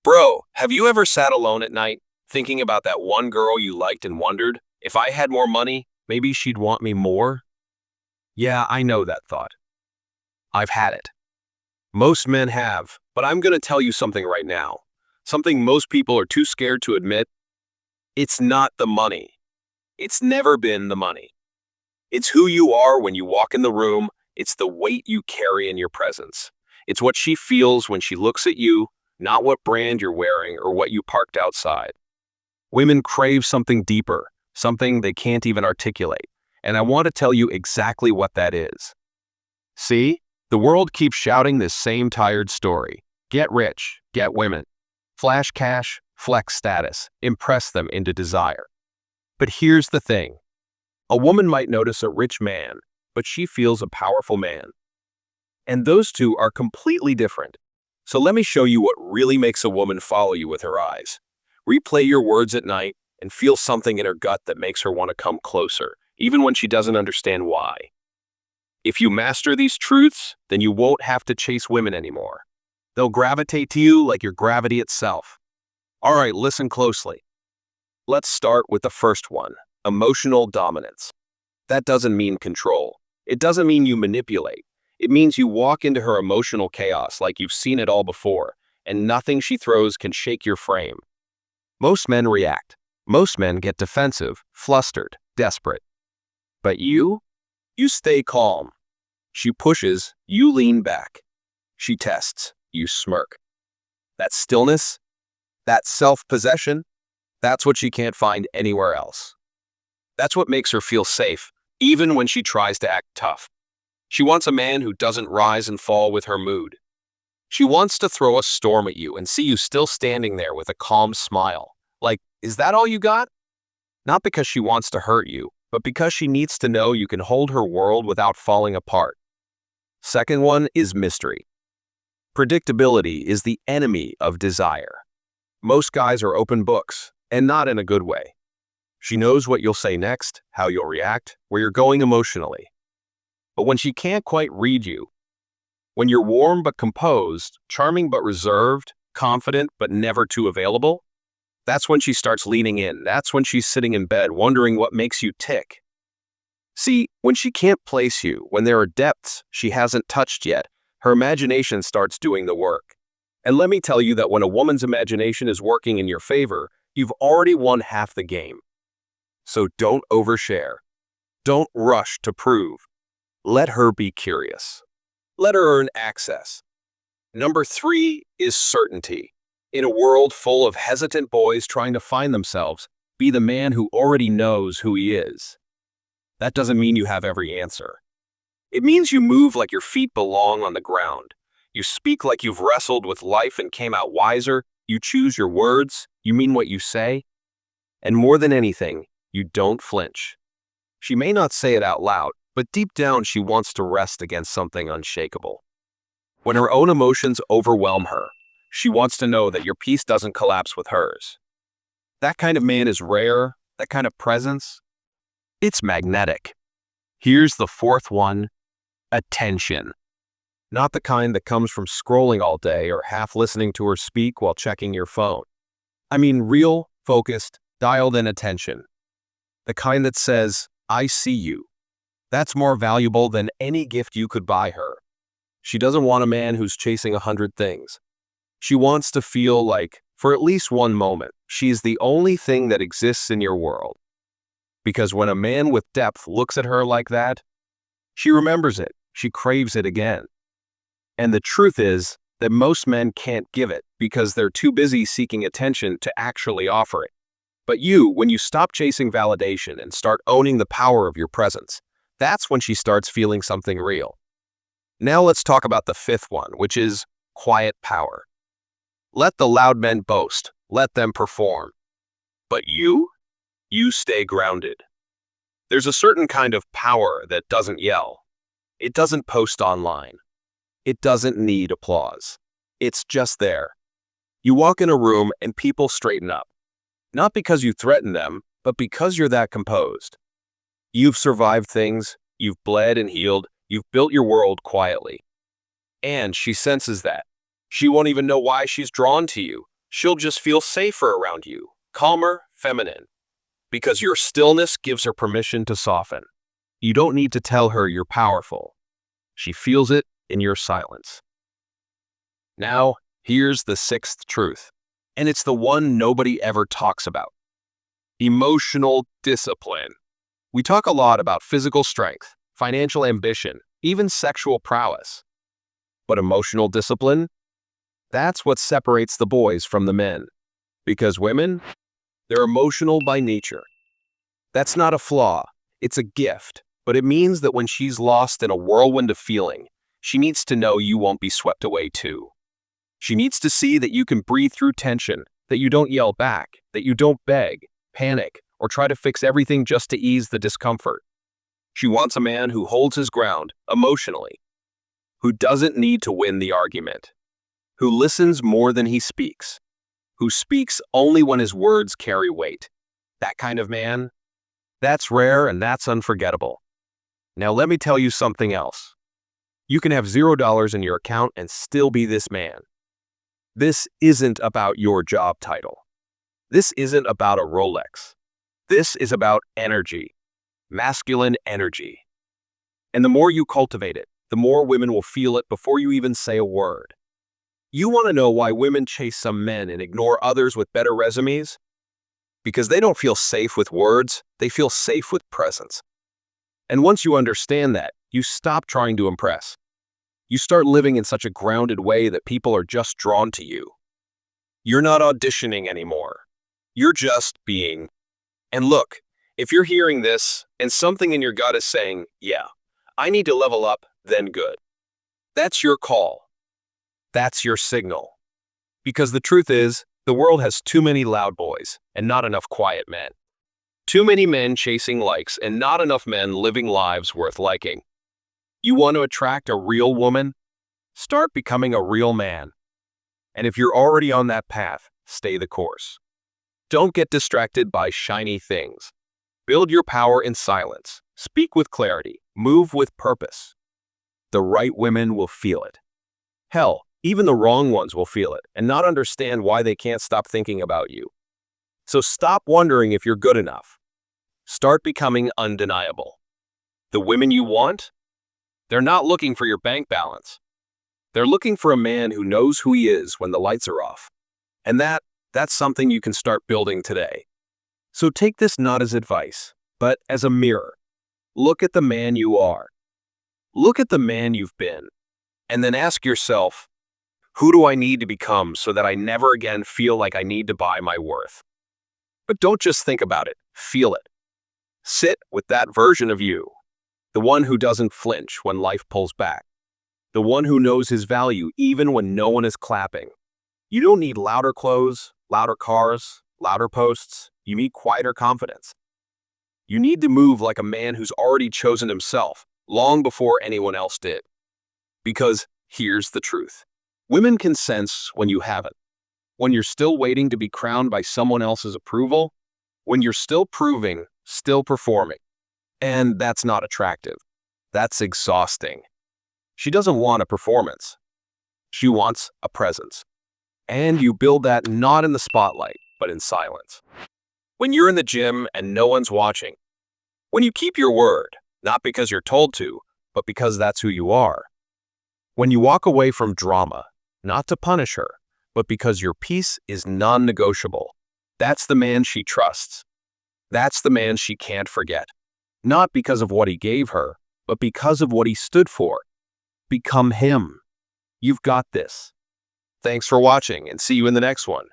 Bro, have you ever sat alone at night thinking about that one girl you liked and wondered, if I had more money, maybe she'd want me more? Yeah, I know that thought. I've had it. Most men have, but I'm going to tell you something right now. Something most people are too scared to admit. It's not the money. It's never been the money. It's who you are when you walk in the room. It's the weight you carry in your presence. It's what she feels when she looks at you, not what brand you're wearing or what you parked outside. Women crave something deeper, something they can't even articulate. And I want to tell you exactly what that is. See, the world keeps shouting this same tired story. Get rich, get women. Flash cash, flex status, impress them into desire. But here's the thing. A woman might notice a rich man, but she feels a powerful man. And those two are completely different. So let me show you what really makes a woman follow you with her eyes. Replay your words at night and feel something in her gut that makes her want to come closer, even when she doesn't understand why. If you master these truths, then you won't have to chase women anymore. They'll gravitate to you like your gravity itself. All right, listen closely. Let's start with the first one, emotional dominance. That doesn't mean control. It doesn't mean you manipulate. It means you walk into her emotional chaos like you've seen it all before, and nothing she throws can shake your frame. Most men react. Most men get defensive, flustered, desperate. But you stay calm. She pushes, you lean back. She tests, you smirk. That stillness, that self-possession, that's what she can't find anywhere else. That's what makes her feel safe, even when she tries to act tough. She wants a man who doesn't rise and fall with her mood. She wants to throw a storm at you and see you still standing there with a calm smile. Like, is that all you got? Not because she wants to hurt you, but because she needs to know you can hold her world without falling apart. Second one is mystery. Predictability is the enemy of desire. Most guys are open books, and not in a good way. She knows what you'll say next, how you'll react, where you're going emotionally. But when she can't quite read you, when you're warm but composed, charming but reserved, confident but never too available, that's when she starts leaning in. That's when she's sitting in bed wondering what makes you tick. See, when she can't place you, when there are depths she hasn't touched yet, her imagination starts doing the work. And let me tell you that when a woman's imagination is working in your favor, you've already won half the game. So don't overshare. Don't rush to prove. Let her be curious. Let her earn access. Number 3 is certainty. In a world full of hesitant boys trying to find themselves, be the man who already knows who he is. That doesn't mean you have every answer. It means you move like your feet belong on the ground. You speak like you've wrestled with life and came out wiser. You choose your words. You mean what you say. And more than anything, you don't flinch. She may not say it out loud, but deep down she wants to rest against something unshakable. When her own emotions overwhelm her, she wants to know that your peace doesn't collapse with hers. That kind of man is rare, that kind of presence. It's magnetic. Here's the fourth one, attention. Not the kind that comes from scrolling all day or half listening to her speak while checking your phone. I mean real, focused, dialed-in attention. The kind that says, I see you. That's more valuable than any gift you could buy her. She doesn't want a man who's chasing 100 things. She wants to feel like, for at least one moment, she's the only thing that exists in your world. Because when a man with depth looks at her like that, she remembers it, she craves it again. And the truth is that most men can't give it because they're too busy seeking attention to actually offer it. But you, when you stop chasing validation and start owning the power of your presence, that's when she starts feeling something real. Now let's talk about the fifth one, which is quiet power. Let the loud men boast. Let them perform. But you stay grounded. There's a certain kind of power that doesn't yell. It doesn't post online. It doesn't need applause. It's just there. You walk in a room and people straighten up. Not because you threaten them, but because you're that composed. You've survived things, you've bled and healed, you've built your world quietly. And she senses that. She won't even know why she's drawn to you. She'll just feel safer around you, calmer, feminine, because your stillness gives her permission to soften. You don't need to tell her you're powerful. She feels it in your silence. Now, here's the sixth truth, and it's the one nobody ever talks about. Emotional discipline. We talk a lot about physical strength, financial ambition, even sexual prowess. But emotional discipline? That's what separates the boys from the men. Because women, they're emotional by nature. That's not a flaw, it's a gift. But it means that when she's lost in a whirlwind of feeling, she needs to know you won't be swept away too. She needs to see that you can breathe through tension, that you don't yell back, that you don't beg, panic, or try to fix everything just to ease the discomfort. She wants a man who holds his ground emotionally, who doesn't need to win the argument, who listens more than he speaks, who speaks only when his words carry weight. That kind of man, that's rare and that's unforgettable. Now let me tell you something else. You can have $0 in your account and still be this man. This isn't about your job title. This isn't about a Rolex. This is about energy, masculine energy. And the more you cultivate it, the more women will feel it before you even say a word. You want to know why women chase some men and ignore others with better resumes? Because they don't feel safe with words, they feel safe with presence. And once you understand that, you stop trying to impress. You start living in such a grounded way that people are just drawn to you. You're not auditioning anymore. You're just being. And look, if you're hearing this and something in your gut is saying, yeah, I need to level up, then good. That's your call. That's your signal. Because the truth is, the world has too many loud boys and not enough quiet men. Too many men chasing likes and not enough men living lives worth liking. You want to attract a real woman? Start becoming a real man. And if you're already on that path, stay the course. Don't get distracted by shiny things. Build your power in silence. Speak with clarity. Move with purpose. The right women will feel it. Hell, even the wrong ones will feel it and not understand why they can't stop thinking about you. So stop wondering if you're good enough. Start becoming undeniable. The women you want? They're not looking for your bank balance. They're looking for a man who knows who he is when the lights are off. And that's something you can start building today. So take this not as advice, but as a mirror. Look at the man you are. Look at the man you've been. And then ask yourself, who do I need to become so that I never again feel like I need to buy my worth? But don't just think about it, feel it. Sit with that version of you, the one who doesn't flinch when life pulls back, the one who knows his value even when no one is clapping. You don't need louder clothes, louder cars, louder posts. You need quieter confidence. You need to move like a man who's already chosen himself long before anyone else did. Because here's the truth. Women can sense when you haven't. When you're still waiting to be crowned by someone else's approval. When you're still proving, still performing. And that's not attractive. That's exhausting. She doesn't want a performance. She wants a presence. And you build that not in the spotlight, but in silence. When you're in the gym and no one's watching. When you keep your word, not because you're told to, but because that's who you are. When you walk away from drama, not to punish her, but because your peace is non-negotiable. That's the man she trusts. That's the man she can't forget. Not because of what he gave her, but because of what he stood for. Become him. You've got this. Thanks for watching and see you in the next one.